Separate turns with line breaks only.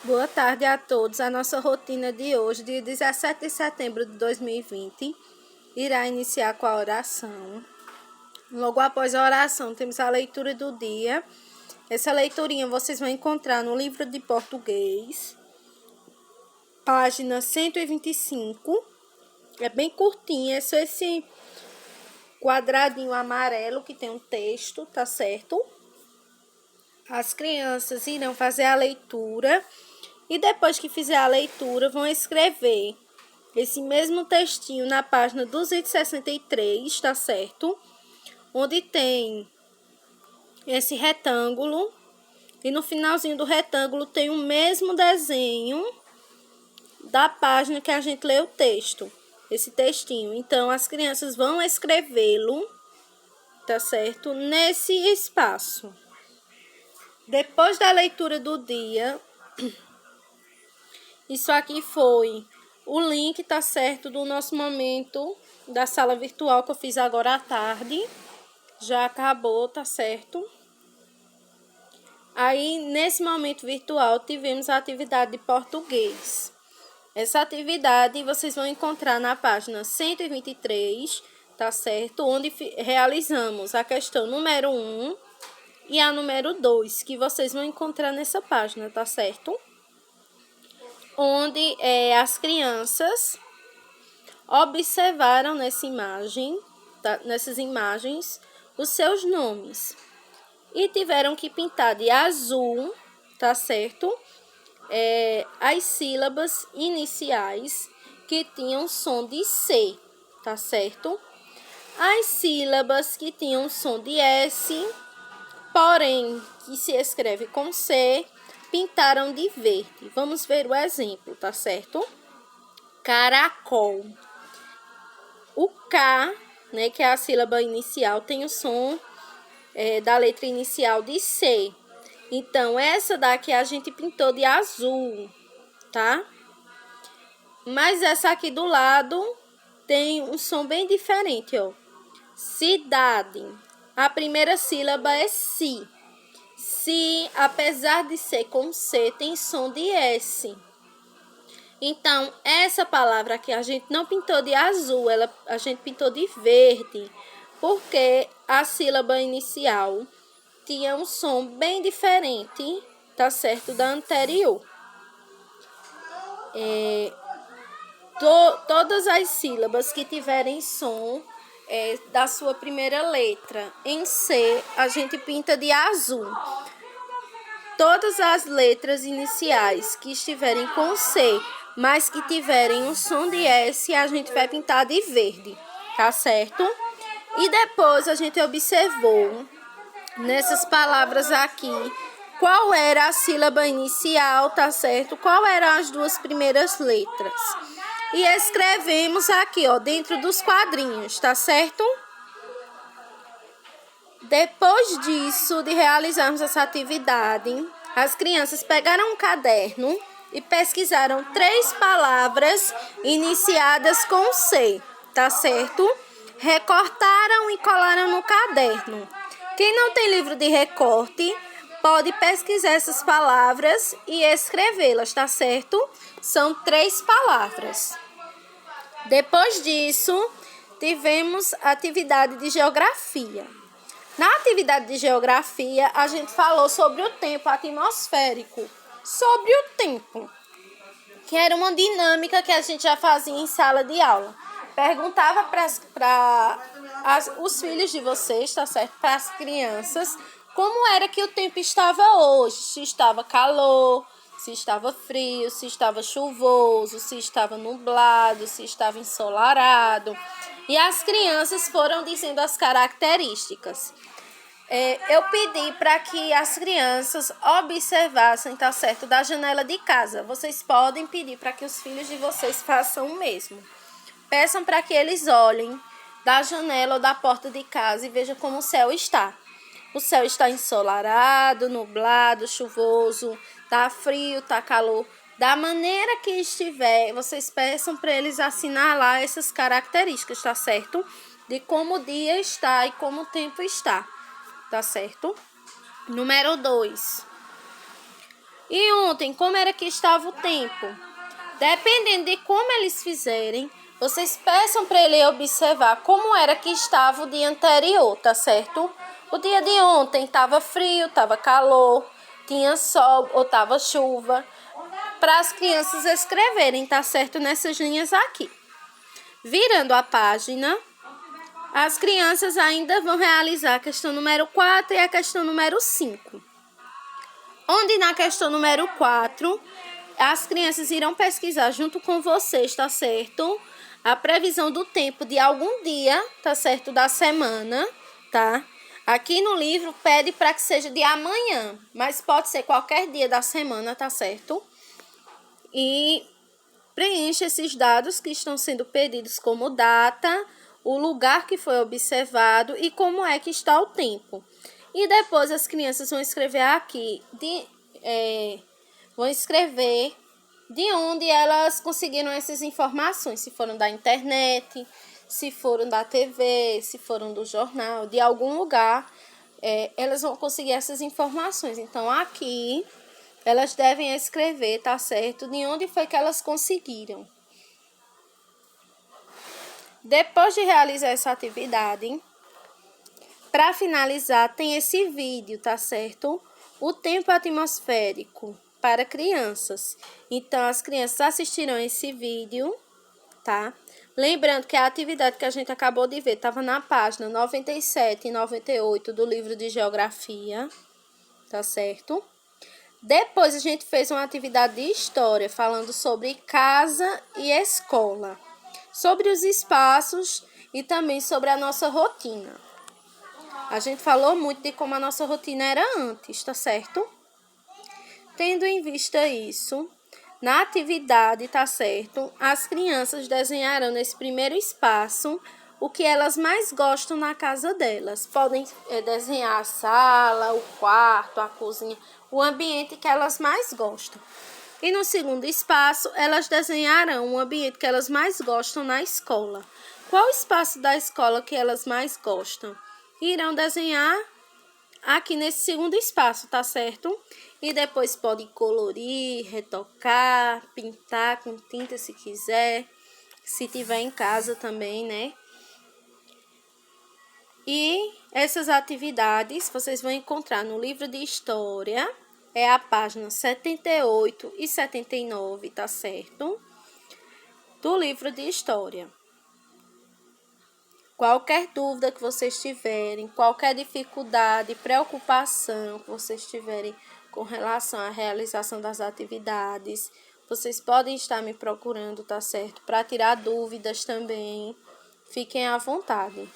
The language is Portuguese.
Boa tarde a todos. A nossa rotina de hoje, dia 17 de setembro de 2020, irá iniciar com a oração. Logo após a oração, temos a leitura do dia. Essa leiturinha vocês vão encontrar no livro de português, página 125. É bem curtinha, é só esse quadradinho amarelo que tem um texto, tá certo? As crianças irão fazer a leitura e depois que fizer a leitura vão escrever esse mesmo textinho na página 263, tá certo? Onde tem esse retângulo e no finalzinho do retângulo tem o mesmo desenho da página que a gente lê o texto, esse textinho. Então as crianças vão escrevê-lo, tá certo? Nesse espaço. Depois da leitura do dia, isso aqui foi o link, tá certo, do nosso momento da sala virtual que eu fiz agora à tarde. Já acabou, tá certo? Aí, nesse momento virtual, tivemos a atividade de português. Essa atividade vocês vão encontrar na página 123, tá certo? Onde realizamos a questão número 1 e a número 2, que vocês vão encontrar nessa página, tá certo? Onde as crianças observaram nessas imagens os seus nomes e tiveram que pintar de azul, tá certo? As sílabas iniciais que tinham som de C, tá certo? As sílabas que tinham som de S, porém que se escreve com C, pintaram de verde. Vamos ver o exemplo, tá certo? Caracol. O K, né, que é a sílaba inicial, tem o som da letra inicial de C. Então, essa daqui a gente pintou de azul, tá? Mas essa aqui do lado tem um som bem diferente, ó. Cidade. A primeira sílaba é si. Si, apesar de ser com C, tem som de S. Então, essa palavra aqui a gente não pintou de azul, a gente pintou de verde, porque a sílaba inicial tinha um som bem diferente, tá certo, da anterior. Todas as sílabas que tiverem som da sua primeira letra em C, a gente pinta de azul. Todas as letras iniciais que estiverem com C, mas que tiverem um som de S, a gente vai pintar de verde, tá certo? E depois a gente observou nessas palavras aqui qual era a sílaba inicial, tá certo? Qual eram as duas primeiras letras. E escrevemos aqui, ó, dentro dos quadrinhos, tá certo? Depois disso, de realizarmos essa atividade, as crianças pegaram um caderno e pesquisaram 3 palavras iniciadas com C, tá certo? Recortaram e colaram no caderno. Quem não tem livro de recorte, pode pesquisar essas palavras e escrevê-las, tá certo? São 3 palavras. Depois disso, tivemos a atividade de geografia. Na atividade de geografia, a gente falou sobre o tempo atmosférico, sobre o tempo, que era uma dinâmica que a gente já fazia em sala de aula. Perguntava para os filhos de vocês, tá certo? Para as crianças, como era que o tempo estava hoje, se estava calor, se estava frio, se estava chuvoso, se estava nublado, se estava ensolarado. E as crianças foram dizendo as características. Eu pedi para que as crianças observassem, tá certo, da janela de casa. Vocês podem pedir para que os filhos de vocês façam o mesmo. Peçam para que eles olhem da janela ou da porta de casa e vejam como o céu está. O céu está ensolarado, nublado, chuvoso, tá frio, tá calor. Da maneira que estiver, vocês peçam para eles assinalar essas características, tá certo? De como o dia está e como o tempo está, tá certo? Número 2. E ontem, como era que estava o tempo? Dependendo de como eles fizerem, vocês peçam para ele observar como era que estava o dia anterior, tá certo? O dia de ontem estava frio, estava calor, tinha sol ou estava chuva. Para as crianças escreverem, tá certo? Nessas linhas aqui. Virando a página, as crianças ainda vão realizar a questão número 4 e a questão número 5. Onde na questão número 4, as crianças irão pesquisar junto com vocês, tá certo? A previsão do tempo de algum dia, tá certo? Da semana, tá? Aqui no livro pede para que seja de amanhã, mas pode ser qualquer dia da semana, tá certo? E preencha esses dados que estão sendo pedidos como data, o lugar que foi observado e como é que está o tempo. E depois as crianças vão escrever aqui, vão escrever de onde elas conseguiram essas informações, se foram da internet, se foram da TV, se foram do jornal, de algum lugar, elas vão conseguir essas informações. Então, aqui, elas devem escrever, tá certo? De onde foi que elas conseguiram. Depois de realizar essa atividade, para finalizar, tem esse vídeo, tá certo? O tempo atmosférico para crianças. Então, as crianças assistirão esse vídeo, tá? Lembrando que a atividade que a gente acabou de ver estava na página 97 e 98 do livro de Geografia, tá certo? Depois, a gente fez uma atividade de história, falando sobre casa e escola, sobre os espaços e também sobre a nossa rotina. A gente falou muito de como a nossa rotina era antes, tá certo? Tendo em vista isso, na atividade, tá certo? As crianças desenharão nesse primeiro espaço o que elas mais gostam na casa delas. Podem desenhar a sala, o quarto, a cozinha, o ambiente que elas mais gostam. E no segundo espaço, elas desenharão o ambiente que elas mais gostam na escola. Qual o espaço da escola que elas mais gostam? Irão desenhar aqui nesse segundo espaço, tá certo? E depois pode colorir, retocar, pintar com tinta se quiser, se tiver em casa também, né? E essas atividades vocês vão encontrar no livro de história, é a página 78 e 79, tá certo? Do livro de história. Qualquer dúvida que vocês tiverem, qualquer dificuldade, preocupação que vocês tiverem com relação à realização das atividades, vocês podem estar me procurando, tá certo? Para tirar dúvidas também. Fiquem à vontade.